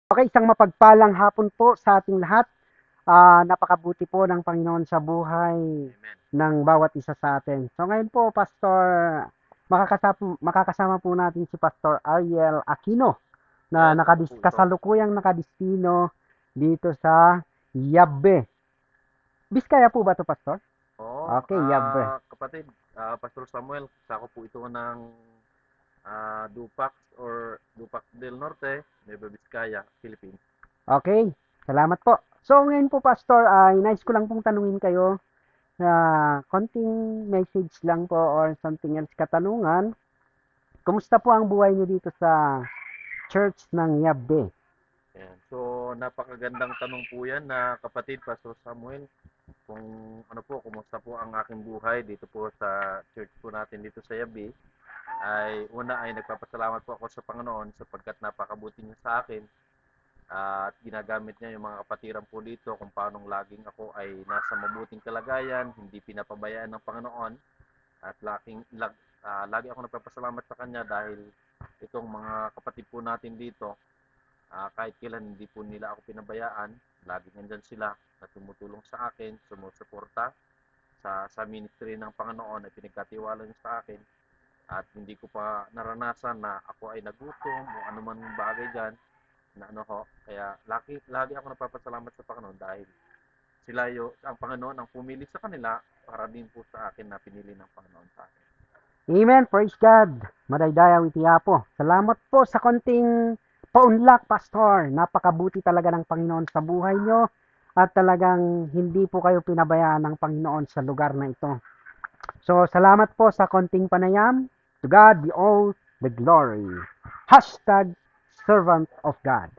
Okay, isang mapagpalang hapon po sa ating lahat. Napakabuti po ng Panginoon sa buhay Amen. ng bawat isa sa atin. So ngayon po, Pastor, makakasama po natin si Pastor Ariel Aquino na Yes, ako po ito. kasalukuyang nakadistino dito sa Yabe. Biskaya po ba to, Pastor? Oo, Okay, Yabe. kapatid, Pastor Samuel, sako po ito ng Dupac or Dupac del Norte, Nueva Vizcaya, Philippines. Okay, salamat po. So ngayon po, Pastor, nais ko lang pong tanungin kayo na konting message lang po or something else katanungan. Kumusta po ang buhay niyo dito sa church ng Yabe? Ayan. So, napakagandang tanong po yan na kapatid, Pastor Samuel. Kung ano po, kumusta po ang aking buhay dito po sa church po natin dito sa Yabi, ay una ay nagpapasalamat po ako sa Panginoon sapagkat napakabuti niya sa akin at ginagamit niya yung mga kapatiran po dito kung paanong laging ako ay nasa mabuting kalagayan, hindi pinapabayaan ng Panginoon at lagi ako nagpapasalamat sa Kanya dahil itong mga kapatid po natin dito, kahit kailan hindi po nila ako pinabayaan, lagi nandyan sila na tumutulong sa akin, sumusuporta sa ministry ng Panginoon ay pinagkatiwala niya sa akin at hindi ko pa naranasan na ako ay nagutom o anuman bagay dyan na ano ho. Kaya lagi ako nagpapasalamat sa Panginoon dahil ang Panginoon ang pumili sa kanila para din po sa akin na pinili ng Panginoon sa akin. Amen, praise God. Madaydaya witiapo. Salamat po sa konting paunlak, Pastor. Napakabuti talaga ng Panginoon sa buhay nyo at talagang hindi po kayo pinabayaan ng Panginoon sa lugar na ito. So, salamat po sa konting panayam. To God be all the glory. Hashtag servant of God.